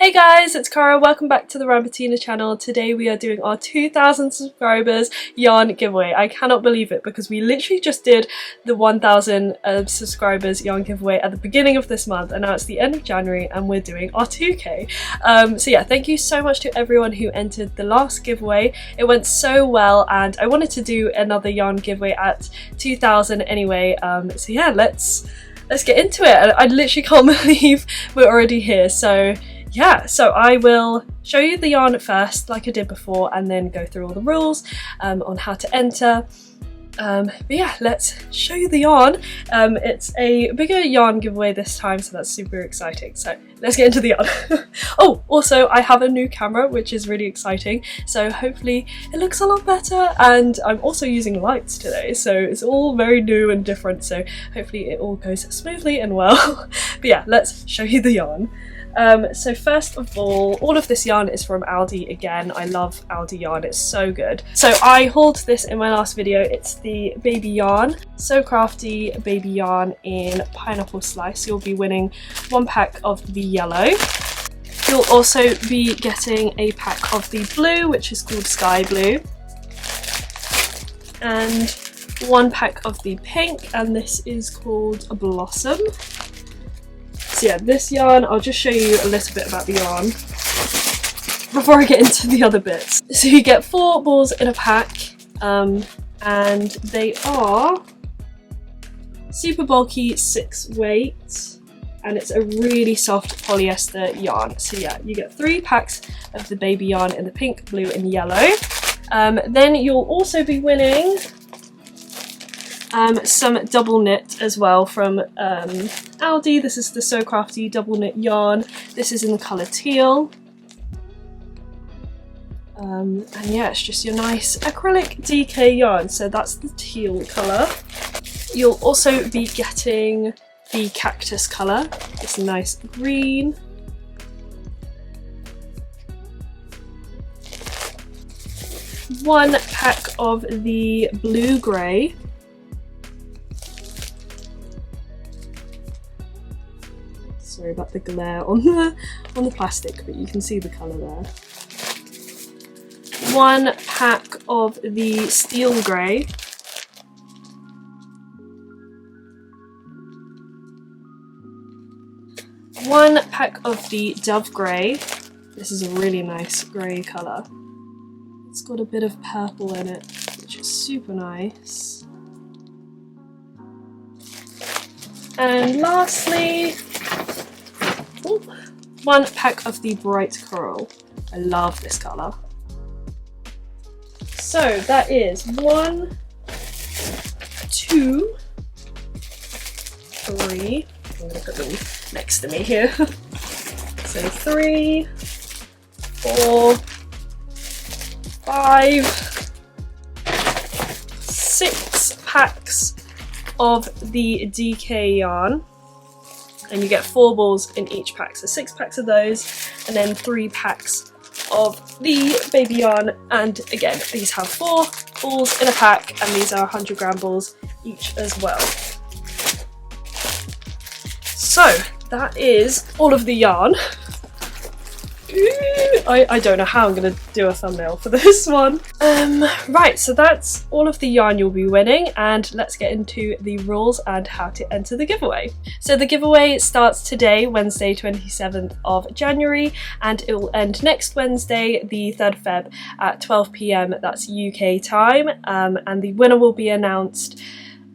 Hey guys, it's Cara. Welcome back to the Rambutina channel. Today we are doing our 2,000 subscribers yarn giveaway. I cannot believe it because we literally just did the 1,000 subscribers yarn giveaway at the beginning of this month, and now it's the end of January and we're doing our 2k. So yeah, thank you so much to everyone who entered the last giveaway. It went so well and I wanted to do another yarn giveaway at 2,000 anyway. So yeah, let's get into it. I literally can't believe we're already here. So yeah, so I will show you the yarn first like I did before and then go through all the rules on how to enter. But yeah, let's show you the yarn. It's a bigger yarn giveaway this time, so that's super exciting. So let's get into the yarn. Oh, also I have a new camera, which is really exciting. So hopefully it looks a lot better, and I'm also using lights today. So it's all very new and different. So hopefully it all goes smoothly and well. But yeah, let's show you the yarn. So first of all of this yarn is from Aldi again. I love Aldi yarn, it's so good. So I hauled this in my last video. It's the baby yarn, So Crafty baby yarn in pineapple slice. You'll be winning one pack of the yellow. You'll also be getting a pack of the blue, which is called Sky Blue, and one pack of the pink, and this is called a Blossom. So yeah, this yarn, I'll just show you a little bit about the yarn before I get into the other bits. So you get 4 balls in a pack, and they are super bulky 6 weight, and it's a really soft polyester yarn. So yeah, you get 3 packs of the baby yarn in the pink, blue and yellow. Then you'll also be winning some double knit as well from Aldi. This is the So Crafty double knit yarn. This is in the colour teal. And yeah, it's just your nice acrylic DK yarn. So that's the teal colour. You'll also be getting the cactus colour. It's a nice green. One pack of the blue grey. Sorry about the glare on the plastic, but you can see the colour there. One pack of the steel grey. One pack of the dove grey. This is a really nice grey colour. It's got a bit of purple in it, which is super nice. And lastly, one pack of the bright coral. I love this colour. So that is 1, 2, 3. I'm going to put them next to me here. So 3, 4, 5, 6 packs of the DK yarn. And you get 4 balls in each pack, so 6 packs of those, and then 3 packs of the baby yarn. And again, these have 4 balls in a pack, and these are 100 gram balls each as well. So that is all of the yarn. I don't know how I'm going to do a thumbnail for this one. Right, so that's all of the yarn you'll be winning, and let's get into the rules and how to enter the giveaway. So the giveaway starts today, Wednesday 27th of January, and it will end next Wednesday, the 3rd Feb at 12 PM, that's UK time, and the winner will be announced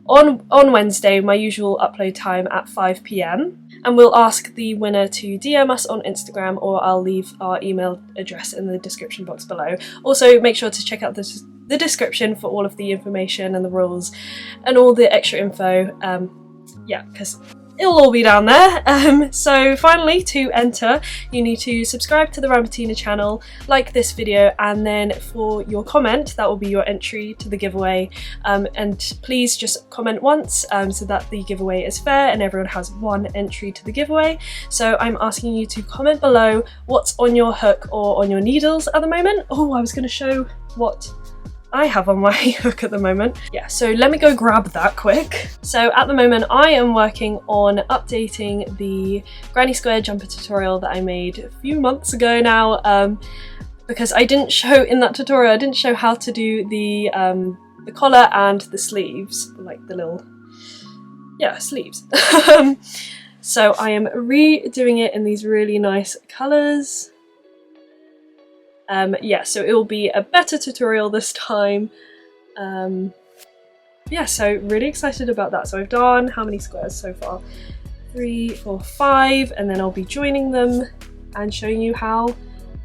on Wednesday, my usual upload time at 5 PM. And we'll ask the winner to DM us on Instagram, or I'll leave our email address in the description box below. Also, make sure to check out the description for all of the information and the rules and all the extra info. Yeah, because it'll all be down there. So finally, to enter, you need to subscribe to the Rambutina channel, like this video, and then for your comment, that will be your entry to the giveaway. And please just comment once so that the giveaway is fair and everyone has one entry to the giveaway. So I'm asking you to comment below what's on your hook or on your needles at the moment. Oh, I was going to show what I have on my hook at the moment. Yeah, so let me go grab that quick. So at the moment I am working on updating the granny square jumper tutorial that I made a few months ago now, because I didn't show in that tutorial, I didn't show how to do the collar and the sleeves, like the little, yeah, sleeves. So I am redoing it in these really nice colours. Yeah, so it will be a better tutorial this time. Yeah, so really excited about that. So I've done how many squares so far? 3, 4, 5, and then I'll be joining them and showing you how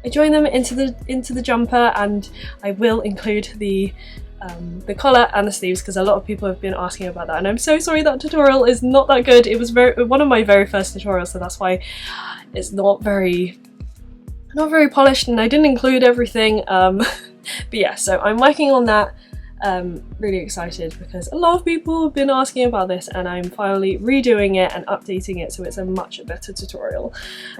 I join them into the jumper, and I will include the collar and the sleeves because a lot of people have been asking about that, and I'm so sorry that tutorial is not that good. It was one of my very first tutorials, so that's why it's not very polished and I didn't include everything, but yeah, so I'm working on that. Really excited because a lot of people have been asking about this, and I'm finally redoing it and updating it so it's a much better tutorial.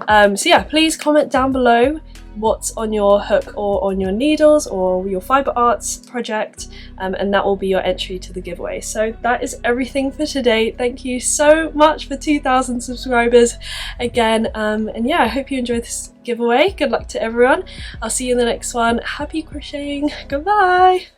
So yeah, please comment down below what's on your hook or on your needles or your fibre arts project, and that will be your entry to the giveaway. So that is everything for today. Thank you so much for 2,000 subscribers again, and yeah, I hope you enjoyed this giveaway. Good luck to everyone. I'll see you in the next one. Happy crocheting. Goodbye.